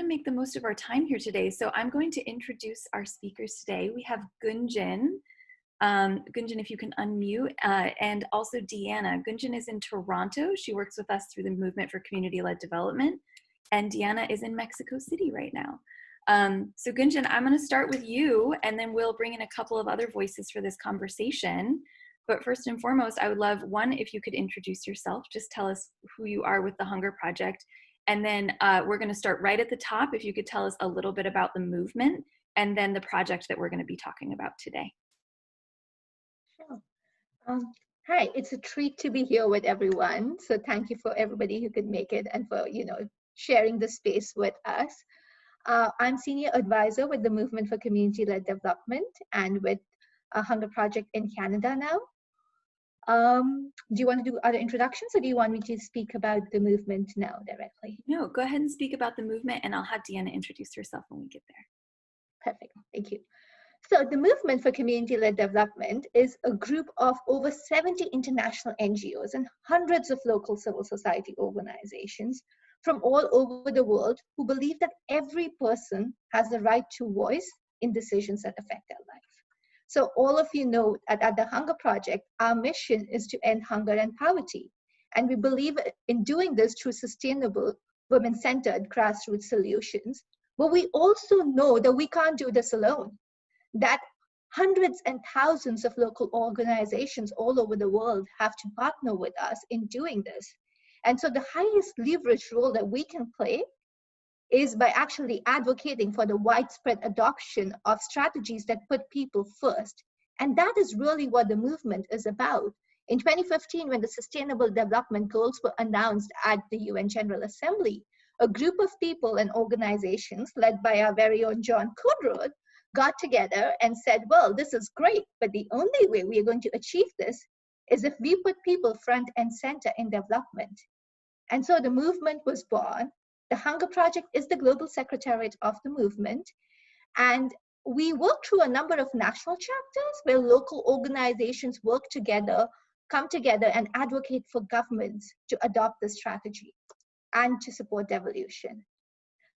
to make the most of our time here today. So I'm going to introduce our speakers today. We have Gunjan. Gunjan, if you can unmute, and also Deanna. Gunjan is in Toronto. She works with us through the Movement for Community-Led Development. And Deanna is in Mexico City right now. So Gunjan, I'm going to start with you, and then we'll bring in a couple of other voices for this conversation. But first and foremost, I would love, one, if you could introduce yourself, just tell us who you are with the Hunger Project. And then we're going to start right at the top, if you could tell us a little bit about the movement and then the project that we're going to be talking about today. Sure. Hi, it's a treat to be here with everyone. So thank you for everybody who could make it and for, sharing the space with us. I'm Senior Advisor with the Movement for Community-Led Development and with a Hunger Project in Canada now. Do you want to do other introductions, or do you want me to speak about the movement now directly? No, go ahead and speak about the movement, and I'll have Deanna introduce herself when we get there. Perfect, thank you. So the Movement for Community-Led Development is a group of over 70 international NGOs and hundreds of local civil society organizations from all over the world who believe that every person has the right to voice in decisions that affect their life. So all of you know that at the Hunger Project, our mission is to end hunger and poverty. And we believe in doing this through sustainable, women-centered grassroots solutions. But we also know that we can't do this alone, that hundreds and thousands of local organizations all over the world have to partner with us in doing this. And so the highest leverage role that we can play is by actually advocating for the widespread adoption of strategies that put people first. And that is really what the movement is about. In 2015, when the Sustainable Development Goals were announced at the UN General Assembly, a group of people and organizations led by our very own John Kudrow got together and said, well, this is great, but the only way we are going to achieve this is if we put people front and center in development. And so the movement was born. The Hunger Project is the global secretariat of the movement. And we work through a number of national chapters where local organizations work together, come together and advocate for governments to adopt this strategy and to support devolution.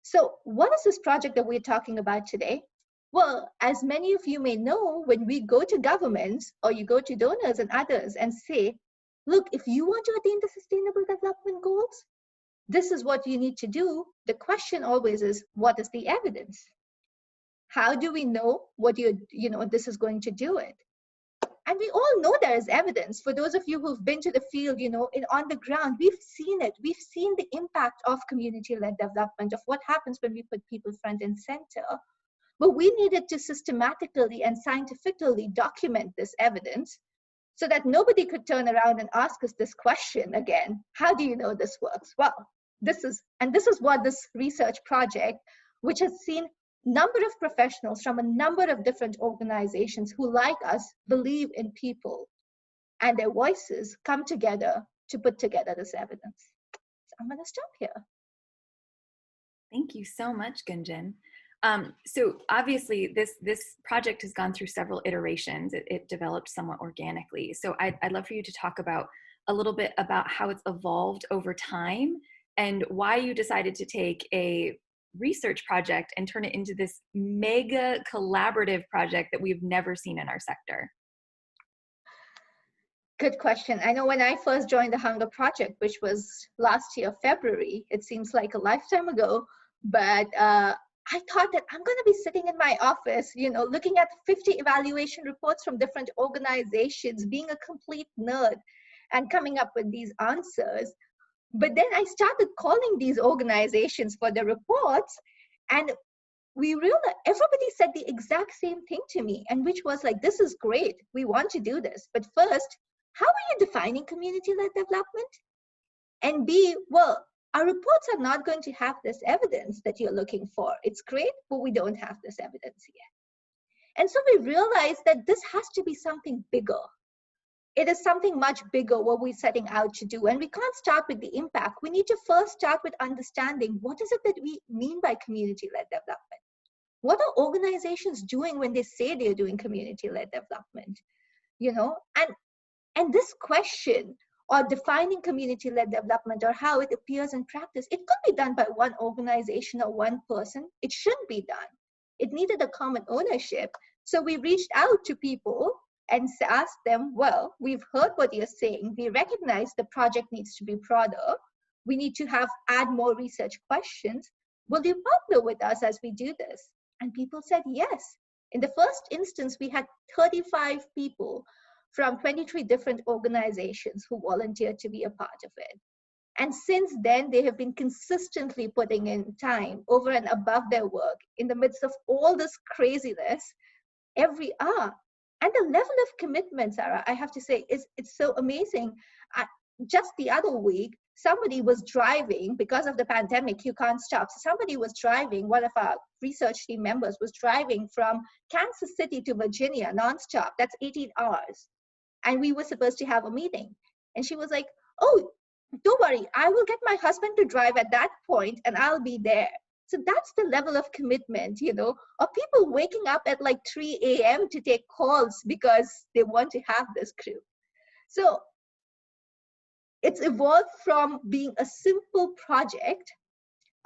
So what is this project that we're talking about today? Well, as many of you may know, when we go to governments or you go to donors and others and say, look, if you want to attain the Sustainable Development Goals, this is what you need to do. The question always is, what is the evidence? How do we know what this is going to do it? And we all know there is evidence. For those of you who've been to the field, on the ground, we've seen it. We've seen the impact of community-led development, of what happens when we put people front and center. But we needed to systematically and scientifically document this evidence so that nobody could turn around and ask us this question again. How do you know this works? Well, this is what this research project, which has seen number of professionals from a number of different organizations who, like us, believe in people and their voices, come together to put together this evidence. So I'm going to stop here. Thank you so much, Gunjan. So obviously this project has gone through several iterations. It developed somewhat organically. So I'd love for you to talk about a little bit about how it's evolved over time and why you decided to take a research project and turn it into this mega collaborative project that we've never seen in our sector. Good question. I know when I first joined the Hunger Project, which was last year, February, it seems like a lifetime ago, but I thought that I'm going to be sitting in my office, looking at 50 evaluation reports from different organizations, being a complete nerd and coming up with these answers. But then I started calling these organizations for the reports, and we realized everybody said the exact same thing to me, and which was like, this is great. We want to do this. But first, how are you defining community-led development? And B, well, our reports are not going to have this evidence that you're looking for. It's great, but we don't have this evidence yet. And so we realized that this has to be something bigger. It is something much bigger what we're setting out to do. And we can't start with the impact. We need to first start with understanding what is it that we mean by community-led development? What are organizations doing when they say they're doing community-led development? And this question or defining community-led development or how it appears in practice, it could be done by one organization or one person. It shouldn't be done. It needed a common ownership. So we reached out to people and asked them, well, we've heard what you're saying. We recognize the project needs to be broader. We need to add more research questions. Will you partner with us as we do this? And people said yes. In the first instance, we had 35 people from 23 different organizations who volunteered to be a part of it. And since then, they have been consistently putting in time over and above their work in the midst of all this craziness every hour. And the level of commitment, Sarah, I have to say, it's so amazing. Just the other week, somebody was driving, because of the pandemic, you can't stop. So somebody was driving, one of our research team members was driving from Kansas City to Virginia nonstop. That's 18 hours. And we were supposed to have a meeting. And she was like, oh, don't worry, I will get my husband to drive at that point and I'll be there. So that's the level of commitment, or people waking up at like 3 a.m. to take calls because they want to have this crew. So it's evolved from being a simple project,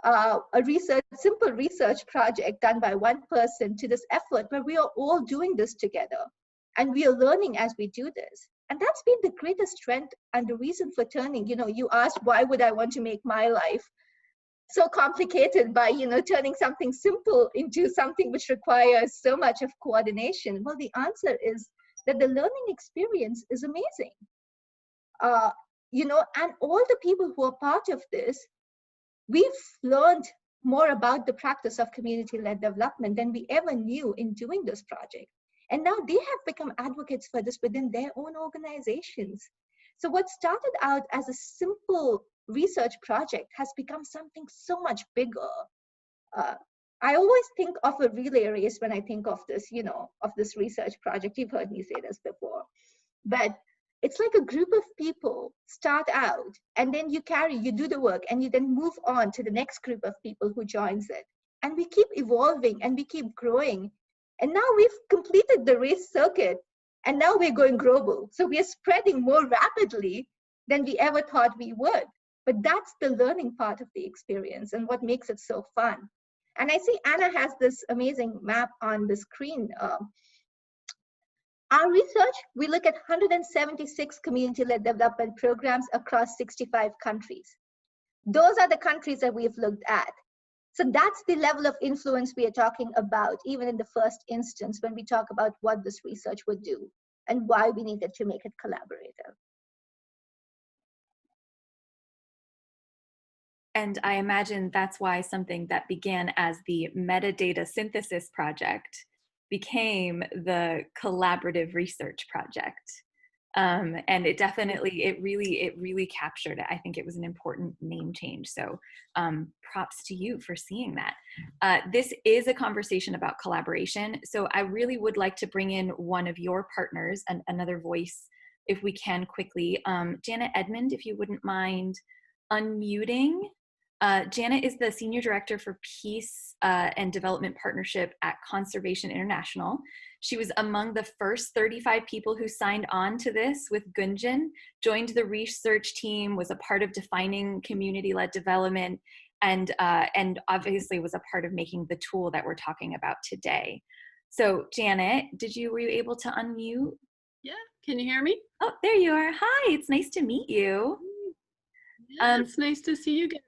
simple research project done by one person, to this effort where we are all doing this together and we are learning as we do this. And that's been the greatest strength and the reason for turning, you asked, why would I want to make my life so complicated by, turning something simple into something which requires so much of coordination? Well, the answer is that the learning experience is amazing. And all the people who are part of this, we've learned more about the practice of community-led development than we ever knew in doing this project. And now they have become advocates for this within their own organizations. So what started out as a simple research project has become something so much bigger. I always think of a relay race when I think of this, of this research project. You've heard me say this before. But it's like a group of people start out and then you do the work and you then move on to the next group of people who joins it. And we keep evolving and we keep growing. And now we've completed the race circuit and now we're going global. So we are spreading more rapidly than we ever thought we would. But that's the learning part of the experience and what makes it so fun. And I see Anna has this amazing map on the screen. Our research, we look at 176 community-led development programs across 65 countries. Those are the countries that we've looked at. So that's the level of influence we are talking about, even in the first instance, when we talk about what this research would do and why we needed to make it collaborative. And I imagine that's why something that began as the metadata synthesis project became the collaborative research project. And it really captured it. I think it was an important name change. So props to you for seeing that. This is a conversation about collaboration. So I really would like to bring in one of your partners and another voice, if we can quickly. Janet Edmond, if you wouldn't mind unmuting. Janet is the Senior Director for Peace and Development Partnership at Conservation International. She was among the first 35 people who signed on to this with Gunjan, joined the research team, was a part of defining community-led development, and obviously was a part of making the tool that we're talking about today. So Janet, were you able to unmute? Yeah, can you hear me? Oh, there you are. Hi, it's nice to meet you. Yeah, it's nice to see you guys.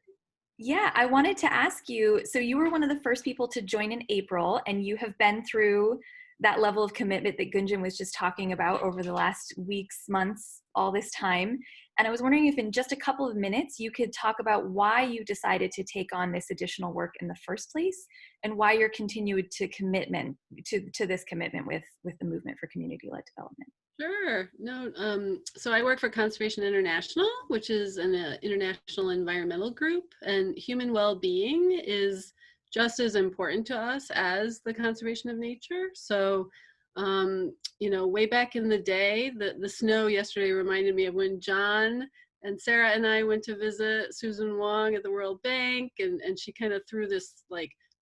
Yeah, I wanted to ask you, so you were one of the first people to join in April, and you have been through that level of commitment that Gunjan was just talking about over the last weeks, months, all this time. And I was wondering if in just a couple of minutes, you could talk about why you decided to take on this additional work in the first place and why you're continued to commitment to this commitment with the movement for community-led development. Sure. No. So I work for Conservation International, which is an international environmental group, and human well-being is just as important to us as the conservation of nature. So, way back in the day, the snow yesterday reminded me of when John and Sarah and I went to visit Susan Wong at the World Bank, and she kind of threw this,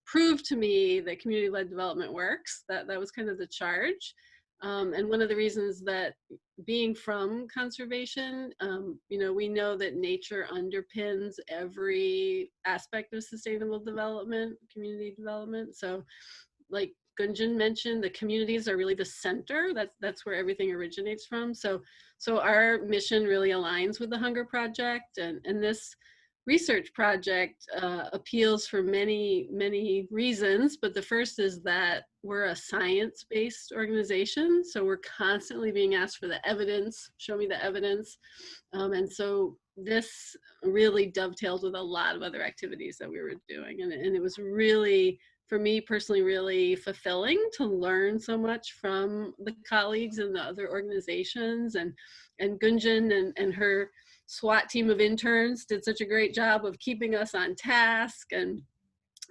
prove to me that community-led development works. That was kind of the charge. And one of the reasons that being from conservation, we know that nature underpins every aspect of sustainable development, community development. So like Gunjan mentioned, the communities are really the center. That's where everything originates from. So our mission really aligns with the Hunger Project, and this research project appeals for many reasons, but the first is that we're a science-based organization, so we're constantly being asked for the evidence, show me the evidence, and so this really dovetails with a lot of other activities that we were doing, and it was really, for me personally, really fulfilling to learn so much from the colleagues and the other organizations, and Gunjan and her SWAT team of interns did such a great job of keeping us on task, and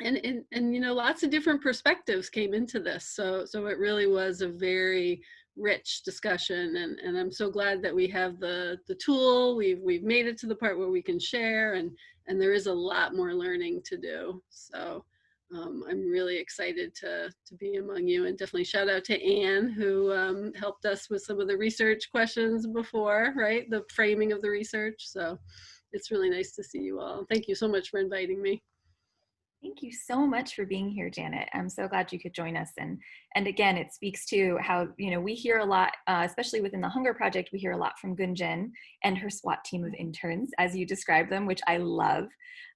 lots of different perspectives came into this. So it really was a very rich discussion, and I'm so glad that we have the tool. We've made it to the part where we can share, and there is a lot more learning to do. So I'm really excited to be among you, and definitely shout out to Anne, who helped us with some of the research questions before, right? The framing of the research. So it's really nice to see you all. Thank you so much for inviting me. Thank you so much for being here, Janet. I'm so glad you could join us. And again, it speaks to how, we hear a lot, especially within the Hunger Project, we hear a lot from Gunjan and her SWAT team of interns, as you describe them, which I love.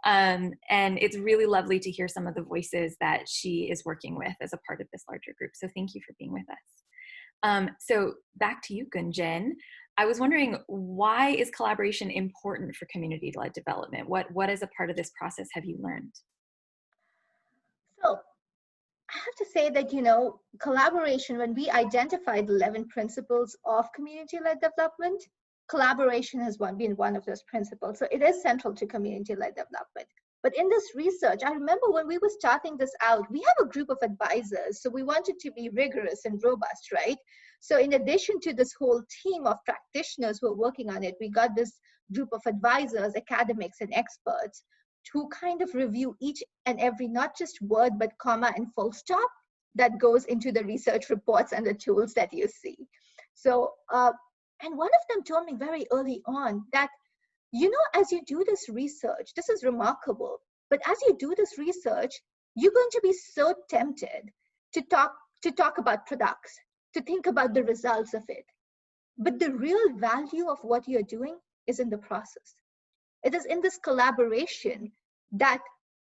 And it's really lovely to hear some of the voices that she is working with as a part of this larger group. So thank you for being with us. So back to you, Gunjan. I was wondering, why is collaboration important for community-led development? What as a part of this process have you learned? So I have to say that, collaboration, when we identified 11 principles of community-led development, collaboration has been one of those principles. So it is central to community-led development. But in this research, I remember when we were starting this out, we have a group of advisors. So we wanted to be rigorous and robust, right? So in addition to this whole team of practitioners who are working on it, we got this group of advisors, academics, and experts to kind of review each and every, not just word, but comma and full stop that goes into the research reports and the tools that you see. So, and one of them told me very early on that, as you do this research, this is remarkable, but as you do this research, you're going to be so tempted to talk about products, to think about the results of it. But the real value of what you're doing is in the process. It is in this collaboration that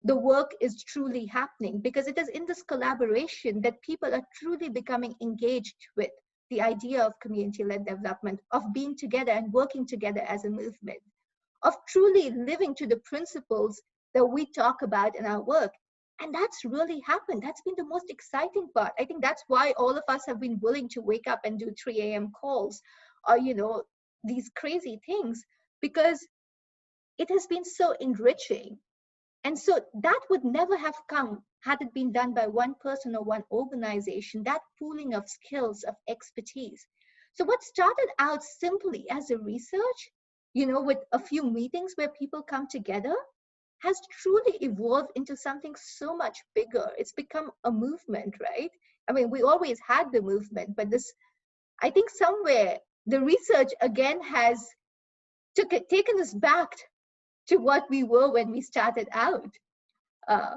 the work is truly happening, because it is in this collaboration that people are truly becoming engaged with the idea of community-led development, of being together and working together as a movement, of truly living to the principles that we talk about in our work. And that's really happened. That's been the most exciting part. I think that's why all of us have been willing to wake up and do 3 a.m. calls or, these crazy things, because it has been so enriching. And so that would never have come had it been done by one person or one organization, that pooling of skills, of expertise. So what started out simply as a research, with a few meetings where people come together, has truly evolved into something so much bigger. It's become a movement, right? I mean, we always had the movement, but I think somewhere the research again has taken us back to what we were when we started out. I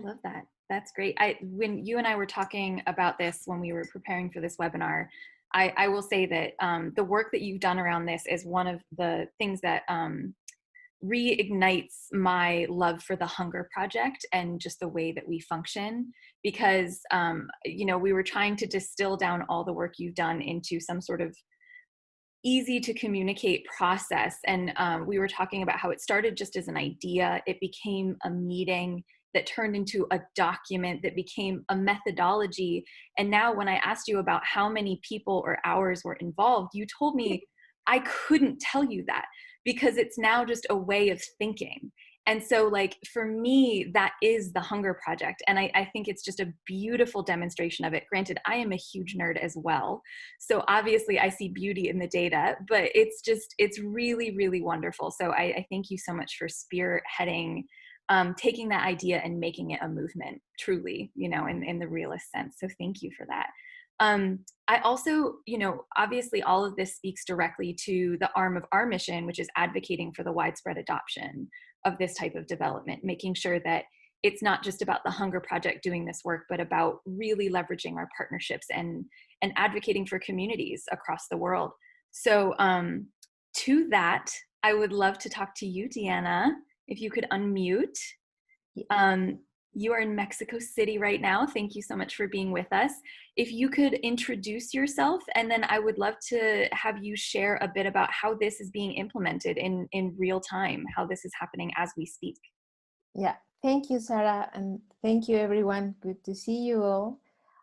love that. That's great. When you and I were talking about this, when we were preparing for this webinar, I will say that the work that you've done around this is one of the things that reignites my love for the Hunger Project and just the way that we function, because we were trying to distill down all the work you've done into some sort of easy to communicate process. And we were talking about how it started just as an idea. It became a meeting that turned into a document that became a methodology. And now when I asked you about how many people or hours were involved, you told me I couldn't tell you that, because it's now just a way of thinking. And so for me, that is the Hunger Project. And I think it's just a beautiful demonstration of it. Granted, I am a huge nerd as well. So obviously I see beauty in the data, but it's really, really wonderful. So I thank you so much for spearheading, taking that idea and making it a movement, truly, in the realist sense. So thank you for that. I also, obviously all of this speaks directly to the arm of our mission, which is advocating for the widespread adoption of this type of development, making sure that it's not just about the Hunger Project doing this work, but about really leveraging our partnerships and advocating for communities across the world. So to that, I would love to talk to you, Deanna, if you could unmute. You are in Mexico City right now. Thank you so much for being with us. If you could introduce yourself, and then I would love to have you share a bit about how this is being implemented in real time, how this is happening as we speak. Yeah, thank you, Sarah, and thank you, everyone. Good to see you all.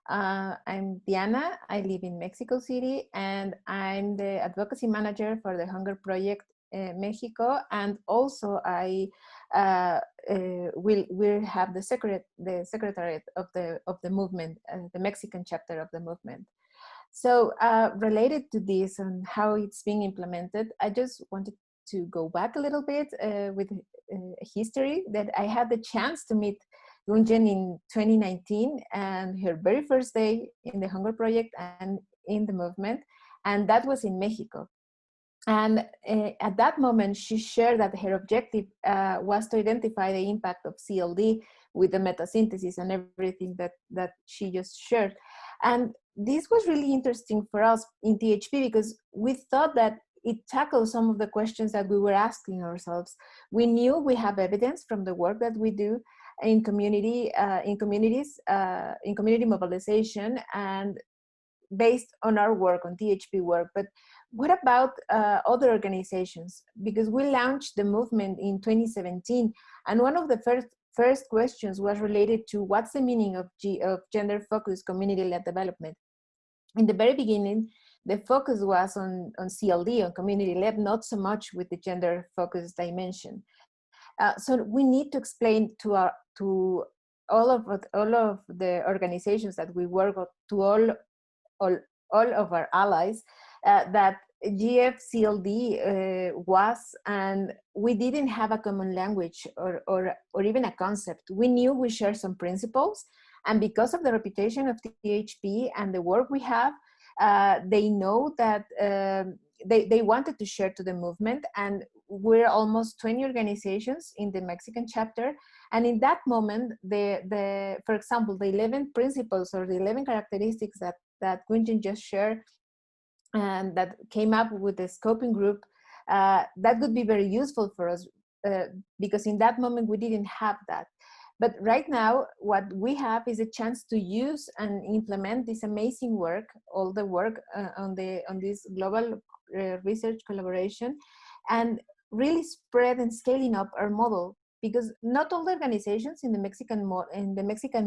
I'm Diana. I live in Mexico City, and I'm the advocacy manager for the Hunger Project Mexico, and also I will have the secretariat of the movement, the Mexican chapter of the movement. So related to this and how it's being implemented, I just wanted to go back a little bit with history that I had the chance to meet Gunjan in 2019 and her very first day in the Hunger Project and in the movement, and that was in Mexico. And at that moment, she shared that her objective was to identify the impact of CLD with the metasynthesis and everything that she just shared. And this was really interesting for us in THP because we thought that it tackled some of the questions that we were asking ourselves. We knew we have evidence from the work that we do in communities, in community mobilization, and based on our work, on THP work. But what about other organizations? Because we launched the movement in 2017, and one of the first questions was related to what's the meaning of gender-focused community-led development. In the very beginning, the focus was on CLD, on community-led, not so much with the gender-focused dimension. So we need to explain to all of the organizations that we work with, to all of our allies, that GFCLD was, and we didn't have a common language or even a concept. We knew we shared some principles, and because of the reputation of THP and the work we have, they know that they wanted to share to the movement, and we're almost 20 organizations in the Mexican chapter. And in that moment, for example, the 11 principles or the 11 characteristics that Gunjan just shared and that came up with the scoping group, that would be very useful for us because in that moment we didn't have that. But right now, what we have is a chance to use and implement this amazing work, all the work on this global research collaboration, and really spread and scaling up our model. Because not all the organizations in the Mexican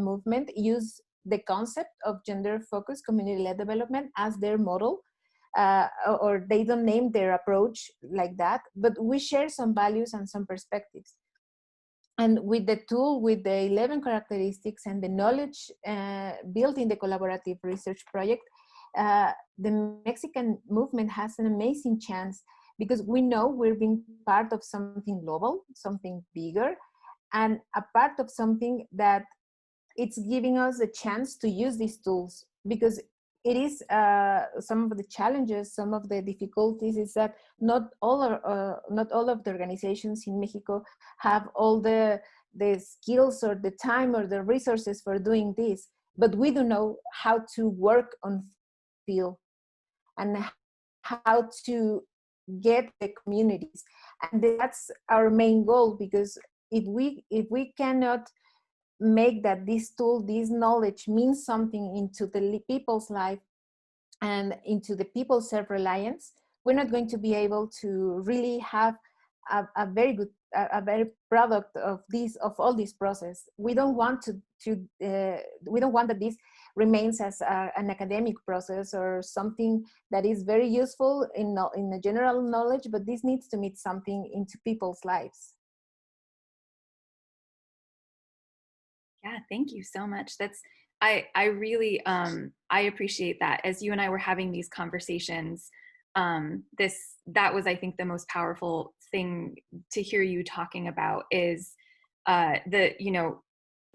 movement use the concept of gender-focused community-led development as their model, or they don't name their approach like that. But we share some values and some perspectives. And with the tool, with the 11 characteristics and the knowledge built in the collaborative research project, the Mexican movement has an amazing chance because we know we're being part of something global, something bigger, and a part of something that it's giving us a chance to use these tools. Because it is some of the challenges, some of the difficulties is that not all of the organizations in Mexico have all the skills or the time or the resources for doing this, but we do know how to work on field and how to get the communities, and that's our main goal. Because if we cannot make that this tool, this knowledge means something into the people's life and into the people's self-reliance, we're not going to be able to really have a very good, a very product of all this process. We don't want we don't want that this remains as an academic process or something that is very useful in the general knowledge, but this needs to meet something into people's lives. Yeah, thank you so much. I really I appreciate that. As you and I were having these conversations, that was, I think, the most powerful thing to hear you talking about is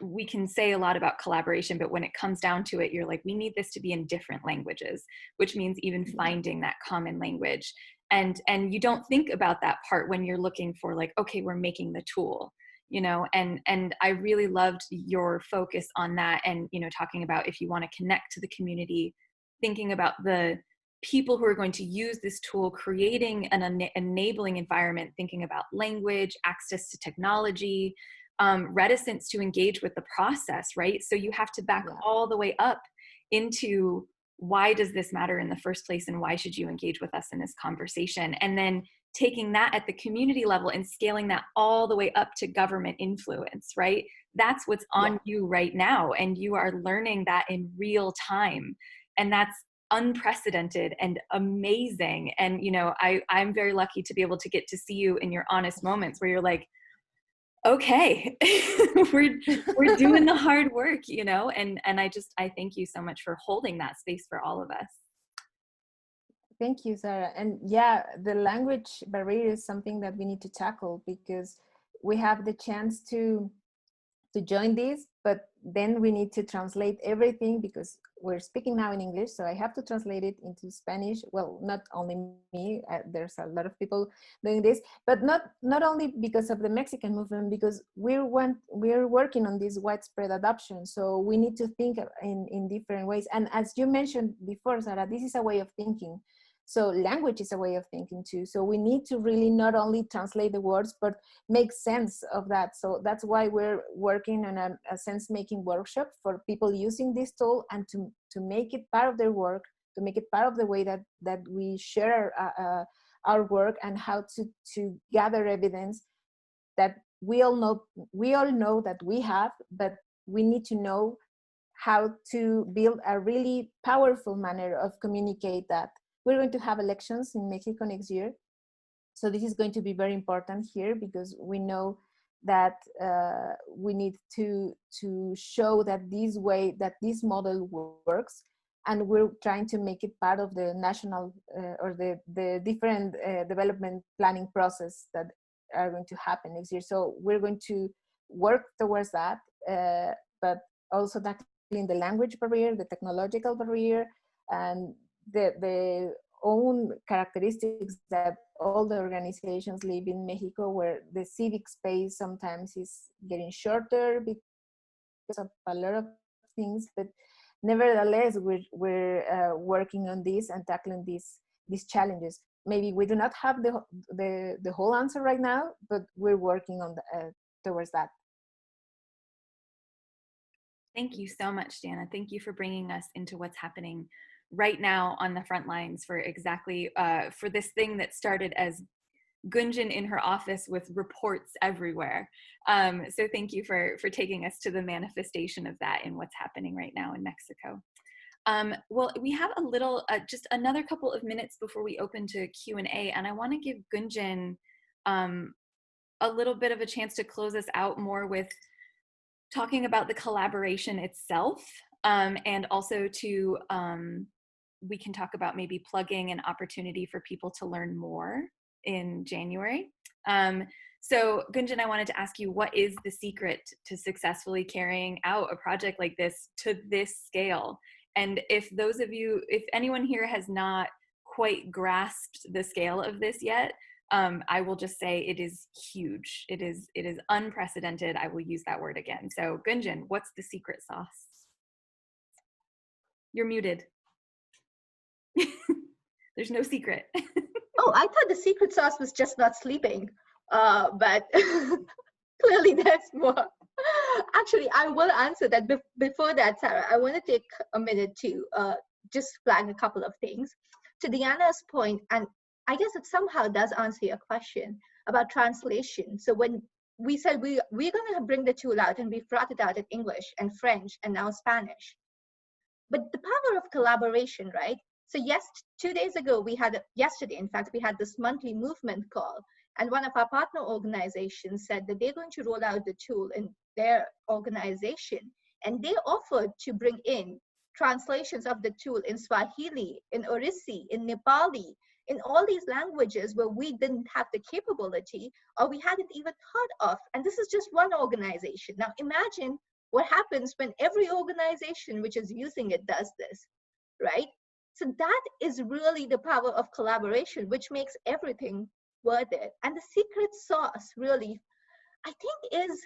we can say a lot about collaboration, but when it comes down to it, you're like, we need this to be in different languages, which means even finding that common language. And you don't think about that part when you're looking for like, okay, we're making the tool, you know, and I really loved your focus on that. And, you know, talking about if you want to connect to the community, thinking about the people who are going to use this tool, creating an enabling environment, thinking about language, access to technology, reticence to engage with the process, right? So you have to back all the way up into why does this matter in the first place, and why should you engage with us in this conversation? And then taking that at the community level and scaling that all the way up to government influence, right? That's what's on you right now. And you are learning that in real time. And that's unprecedented and amazing. And, you know, I'm very lucky to be able to get to see you in your honest moments where you're like, okay, we're doing the hard work, you know, and I thank you so much for holding that space for all of us. Thank you, Sarah. And yeah, the language barrier is something that we need to tackle, because we have the chance to join this, but then we need to translate everything, because we're speaking now in English, so I have to translate it into Spanish. Well, not only me, there's a lot of people doing this, but not only because of the Mexican movement, because we're working on this widespread adoption. So we need to think in different ways. And as you mentioned before, Sarah, this is a way of thinking. So language is a way of thinking too. So we need to really not only translate the words, but make sense of that. So that's why we're working on a sense-making workshop for people using this tool, and to make it part of their work, to make it part of the way that we share our work, and how to gather evidence that we all know that we have, but we need to know how to build a really powerful manner of communicate that. We're going to have elections in Mexico next year. So this is going to be very important here, because we know that we need to show that this model works. And we're trying to make it part of the national or the different development planning process that are going to happen next year. So we're going to work towards that, but also tackling the language barrier, the technological barrier, and the own characteristics that all the organizations live in Mexico, where the civic space sometimes is getting shorter because of a lot of things. But nevertheless, we're working on this and tackling these challenges. Maybe we do not have the whole answer right now, but we're working on towards that. Thank you so much, Dana. Thank you for bringing us into what's happening right now on the front lines for exactly for this thing that started as Gunjan in her office with reports everywhere. So thank you for taking us to the manifestation of that in what's happening right now in Mexico. Well, we have a little, just another couple of minutes before we open to Q&A, and I want to give Gunjan a little bit of a chance to close us out more with talking about the collaboration itself, and also to we can talk about maybe plugging an opportunity for people to learn more in January. So Gunjan, I wanted to ask you, what is the secret to successfully carrying out a project like this to this scale? And if anyone here has not quite grasped the scale of this yet, I will just say it is huge. It is unprecedented. I will use that word again. So Gunjan, what's the secret sauce? You're muted. There's no secret. Oh, I thought the secret sauce was just not sleeping, but clearly there's more. Actually, I will answer that. Before that, Sarah, I want to take a minute to just flag a couple of things. To Diana's point, and I guess it somehow does answer your question about translation. So when we said we're going to bring the tool out, and we brought it out in English and French and now Spanish. But the power of collaboration, right? So yes, 2 days ago, yesterday, in fact, we had this monthly movement call, and one of our partner organizations said that they're going to roll out the tool in their organization, and they offered to bring in translations of the tool in Swahili, in Orisi, in Nepali, in all these languages where we didn't have the capability or we hadn't even thought of. And this is just one organization. Now imagine What happens when every organization which is using it does this, right? So that is really the power of collaboration, which makes everything worth it. And the secret sauce really, I think, is,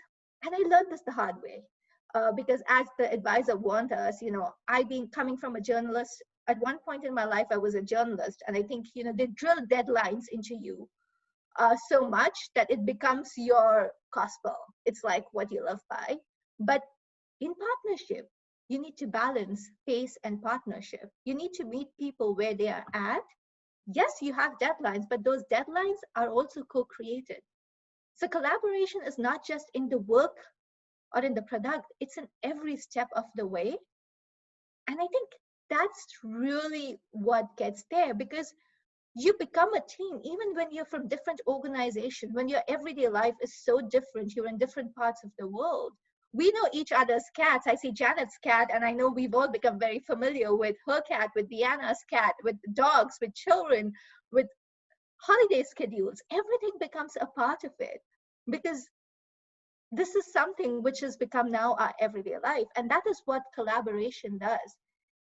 and I learned this the hard way, because as the advisor warned us, I've been coming from a journalist. At one point in my life, I was a journalist, and I think, they drill deadlines into you so much that it becomes your gospel. It's like what you live by. But in partnership, you need to balance pace and partnership. You need to meet people where they are at. Yes, you have deadlines, but those deadlines are also co-created. So collaboration is not just in the work or in the product, it's in every step of the way. And I think that's really what gets there, because you become a team even when you're from different organizations, when your everyday life is so different, you're in different parts of the world. We know each other's cats. I see Janet's cat, and I know we've all become very familiar with her cat, with Deanna's cat, with dogs, with children, with holiday schedules. Everything becomes a part of it, because this is something which has become now our everyday life. And that is what collaboration does.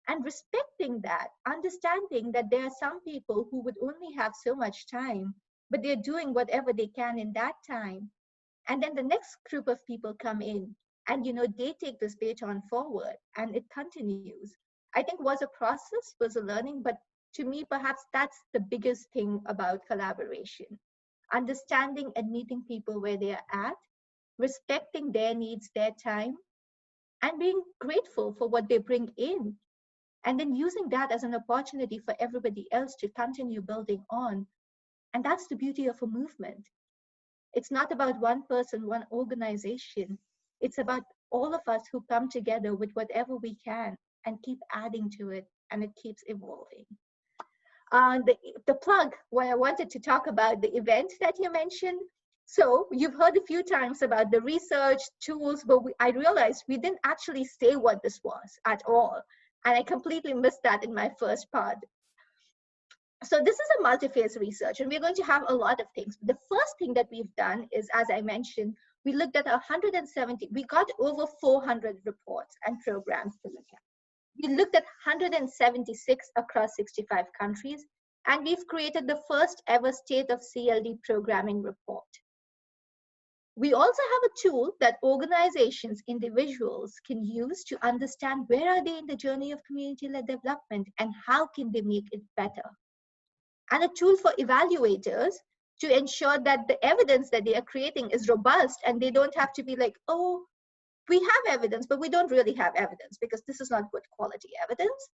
And respecting that, understanding that there are some people who would only have so much time, but they're doing whatever they can in that time. And then the next group of people come in, and they take this baton forward, and it continues. I think was a process, was a learning, but to me, perhaps that's the biggest thing about collaboration. Understanding and meeting people where they are at, respecting their needs, their time, and being grateful for what they bring in. And then using that as an opportunity for everybody else to continue building on. And that's the beauty of a movement. It's not about one person, one organization. It's about all of us who come together with whatever we can and keep adding to it, and it keeps evolving. The plug, when I wanted to talk about the event that you mentioned. So you've heard a few times about the research tools, but I realized we didn't actually say what this was at all. And I completely missed that in my first part. So this is a multi-phase research, and we're going to have a lot of things. The first thing that we've done is, as I mentioned, we looked at 170, we got over 400 reports and programs to look at. We looked at 176 across 65 countries, and we've created the first ever state of CLD programming report. We also have a tool that organizations, individuals can use to understand where are they in the journey of community-led development and how can they make it better. And a tool for evaluators to ensure that the evidence that they are creating is robust, and they don't have to be like, oh, we have evidence, but we don't really have evidence, because this is not good quality evidence.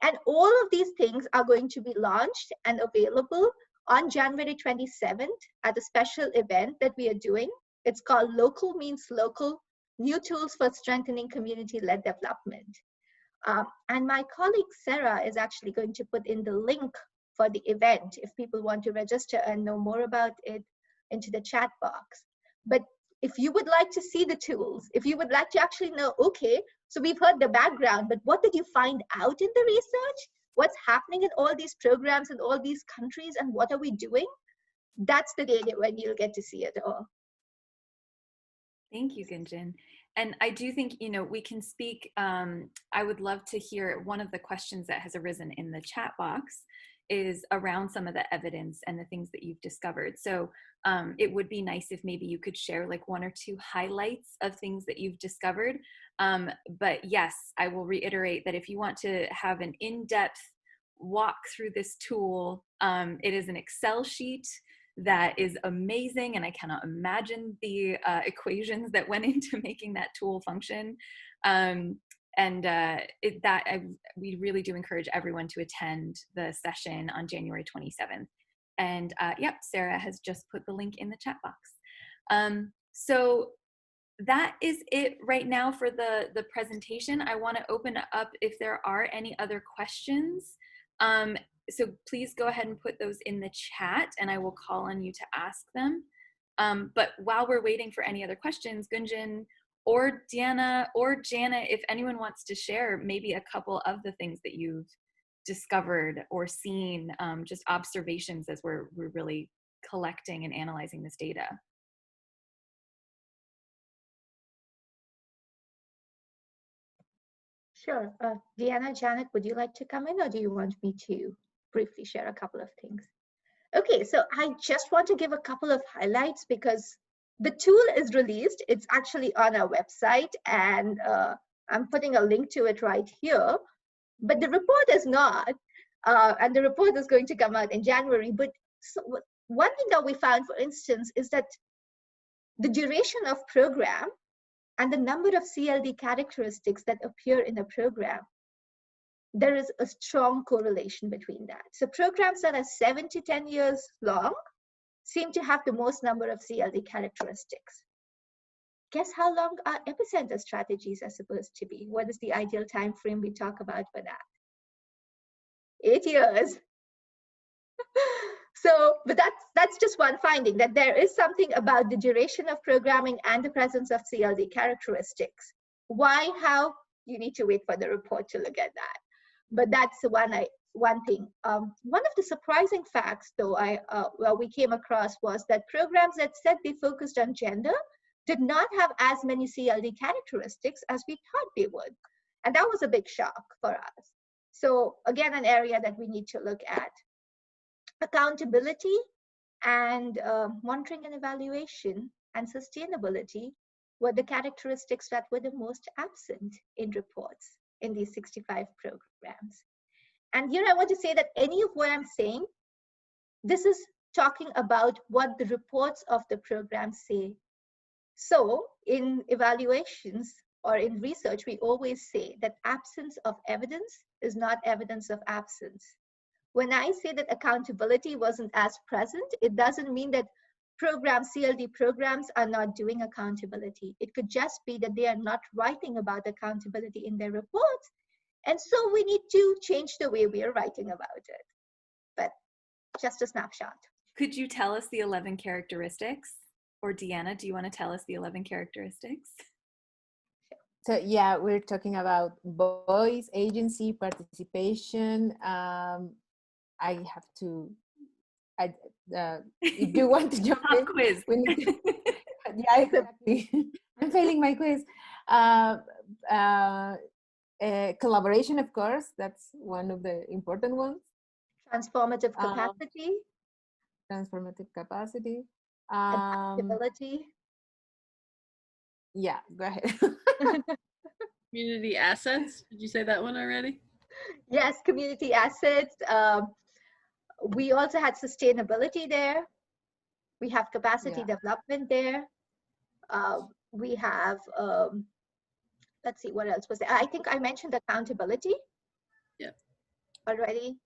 And all of these things are going to be launched and available on January 27th at a special event that we are doing. It's called Local Means Local, New Tools for Strengthening Community-Led Development. And my colleague Sarah is actually going to put in the link for the event if people want to register and know more about it into the chat box. But if you would like to see the tools, if you would like to actually know, okay, so we've heard the background, but what did you find out in the research? What's happening in all these programs in all these countries, and what are we doing? That's the day when you'll get to see it all. Thank you, Gunjan. And I do think, we can speak, I would love to hear one of the questions that has arisen in the chat box is around some of the evidence and the things that you've discovered. So it would be nice if maybe you could share like one or two highlights of things that you've discovered. But yes, I will reiterate that if you want to have an in-depth walk through this tool, it is an Excel sheet that is amazing, and I cannot imagine the equations that went into making that tool function. We really do encourage everyone to attend the session on January 27th. And yep, Sarah has just put the link in the chat box. So that is it right now for the presentation. I want to open up if there are any other questions. So please go ahead and put those in the chat, and I will call on you to ask them. But while we're waiting for any other questions, Gunjan or Deanna or Janet, if anyone wants to share maybe a couple of the things that you've discovered or seen, just observations as we're really collecting and analyzing this data. Sure. Deanna, Janet, would you like to come in, or do you want me to briefly share a couple of things? Okay, so I just want to give a couple of highlights because the tool is released. It's actually on our website, and I'm putting a link to it right here. But the report is not, and the report is going to come out in January. But one thing that we found, for instance, is that the duration of program and the number of CLD characteristics that appear in a program, there is a strong correlation between that. So programs that are 7 to 10 years long seem to have the most number of CLD characteristics. Guess how long our epicenter strategies are supposed to be? What is the ideal time frame we talk about for that? 8 years. So, but that's just one finding, that there is something about the duration of programming and the presence of CLD characteristics. Why, how? You need to wait for the report to look at that. But that's one thing. One of the surprising facts, though, we came across was that programs that said they focused on gender did not have as many CLD characteristics as we thought they would. And that was a big shock for us. So again, an area that we need to look at. Accountability and monitoring and evaluation and sustainability were the characteristics that were the most absent in reports in these 65 programs. And here I want to say that any of what I'm saying, this is talking about what the reports of the program say. So in evaluations or in research, we always say that absence of evidence is not evidence of absence. When I say that accountability wasn't as present, it doesn't mean that CLD programs are not doing accountability. It could just be that they are not writing about accountability in their reports. And so we need to change the way we are writing about it. But just a snapshot. Could you tell us the 11 characteristics? Or Deanna, do you want to tell us the 11 characteristics? So yeah, we're talking about voice, agency, participation. I have to, if you want to jump in. Quiz. We need to, yeah, exactly. I'm failing my quiz. Collaboration, of course, that's one of the important ones. Transformative capacity. Transformative capacity. Adaptability. Yeah, go ahead. Community assets. Did you say that one already? Yes, community assets. We also had sustainability there. We have capacity development there. We have, let's see, what else was there? I think I mentioned accountability. Yeah. Already.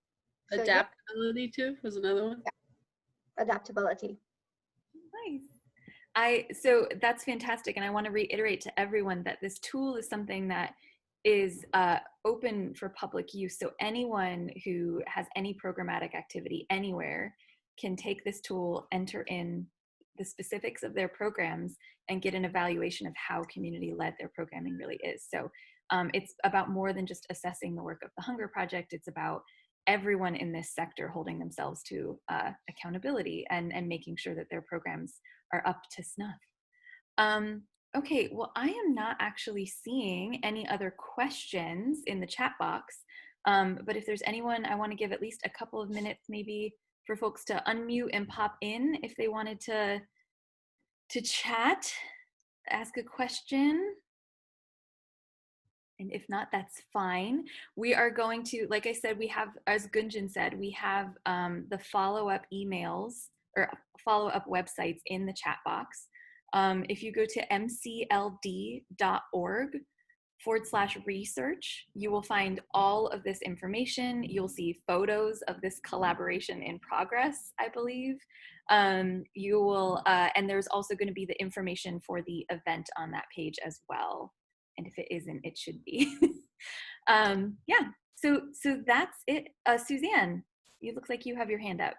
So, adaptability too was another one. Yeah. Adaptability. Nice. So that's fantastic. And I want to reiterate to everyone that this tool is something that is open for public use. So anyone who has any programmatic activity anywhere can take this tool, enter in the specifics of their programs, and get an evaluation of how community-led their programming really is. So it's about more than just assessing the work of the Hunger Project. It's about everyone in this sector holding themselves to accountability and making sure that their programs are up to snuff. Okay, well, I am not actually seeing any other questions in the chat box, but if there's anyone, I want to give at least a couple of minutes maybe for folks to unmute and pop in if they wanted to chat, ask a question. And if not, that's fine. We are going to, like I said, we have, as Gunjan said, we have the follow-up emails or follow-up websites in the chat box. If you go to mcld.org/research, you will find all of this information. You'll see photos of this collaboration in progress, I believe. You will, and there's also going to be the information for the event on that page as well. And if it isn't, it should be. Yeah, so that's it. Suzanne, you look like you have your hand up.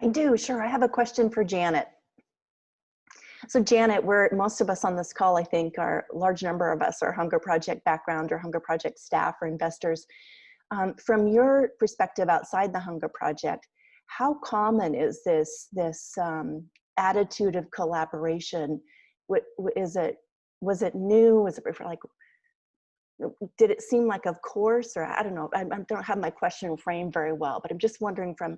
I do, sure. I have a question for Janet. So Janet, most of us on this call, I think, a large number of us are Hunger Project background or Hunger Project staff or investors. From your perspective outside the Hunger Project, how common is this attitude of collaboration? Was it new? Was it like, did it seem like of course, or I don't know, I don't have my question framed very well, but I'm just wondering from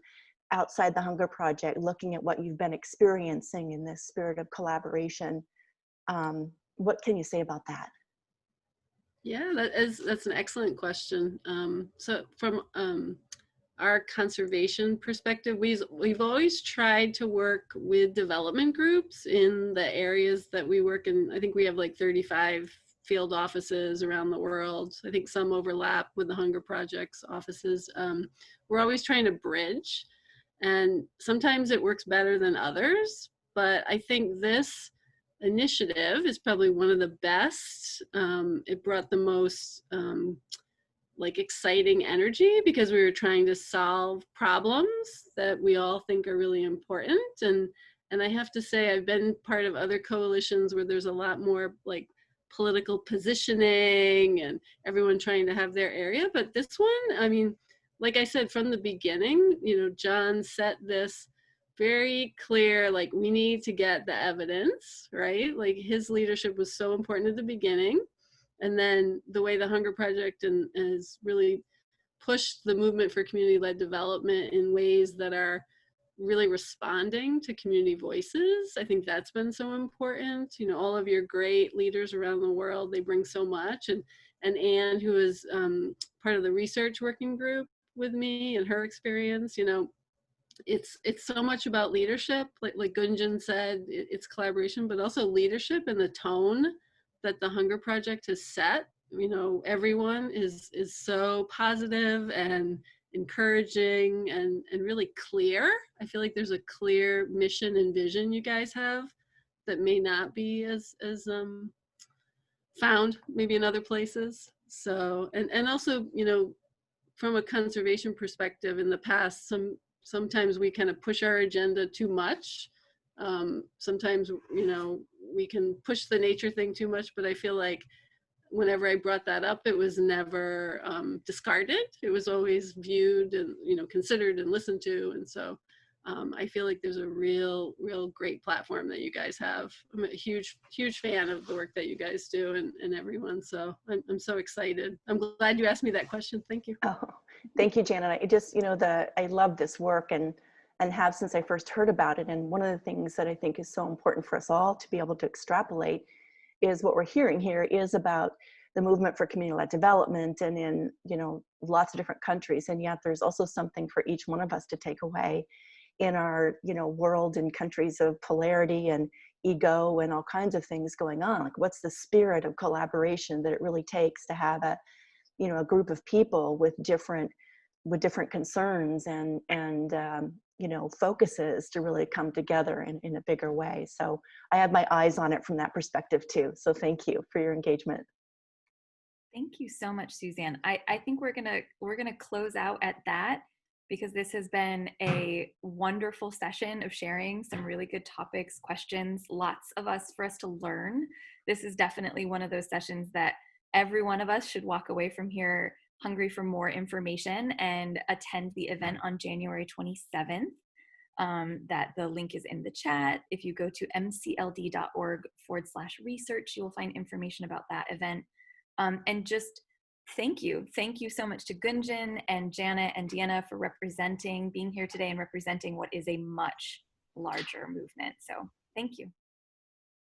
outside the Hunger Project, looking at what you've been experiencing in this spirit of collaboration, what can you say about that? Yeah, that's an excellent question. So from our conservation perspective, we've always tried to work with development groups in the areas that we work in. I think we have like 35 field offices around the world. I think some overlap with the Hunger Project's offices. We're always trying to bridge, and sometimes it works better than others, but I think this initiative is probably one of the best. It brought the most like exciting energy because we were trying to solve problems that we all think are really important. And I have to say, I've been part of other coalitions where there's a lot more like political positioning and everyone trying to have their area. But this one, I mean, like I said from the beginning, you know, John set this very clear, like we need to get the evidence, right? Like his leadership was so important at the beginning. And then the way the Hunger Project has really pushed the movement for community-led development in ways that are really responding to community voices. I think that's been so important. You know, all of your great leaders around the world, they bring so much. And Anne, who is part of the research working group with me and her experience, you know, it's so much about leadership, like Gunjan said, it's collaboration, but also leadership and the tone that the Hunger Project has set. You know, everyone is so positive and encouraging and really clear. I feel like there's a clear mission and vision you guys have that may not be as found maybe in other places. So and also, you know, from a conservation perspective, in the past, sometimes we kind of push our agenda too much. Sometimes, you know, we can push the nature thing too much, but I feel like whenever I brought that up, it was never discarded. It was always viewed and, you know, considered and listened to. And so I feel like there's a real great platform that you guys have. I'm a huge fan of the work that you guys do and everyone. So I'm so excited. I'm glad you asked me that question. Thank you. Oh, thank you, Janet. I just, you know, I love this work and have since I first heard about it. And one of the things that I think is so important for us all to be able to extrapolate is what we're hearing here is about the movement for community-led development and in, you know, lots of different countries. And yet there's also something for each one of us to take away in our, you know, world and countries of polarity and ego and all kinds of things going on. Like, what's the spirit of collaboration that it really takes to have a, you know, a group of people with different concerns and you know, focuses to really come together in a bigger way. So I have my eyes on it from that perspective too. So thank you for your engagement. Thank you so much, Suzanne. I think we're gonna close out at that because this has been a wonderful session of sharing some really good topics, questions, lots for us to learn. This is definitely one of those sessions that every one of us should walk away from here hungry for more information and attend the event on January 27th. That the link is in the chat. If you go to mcld.org/research, you will find information about that event. And just thank you so much to Gunjan and Janet and Deanna for being here today and representing what is a much larger movement. So thank you.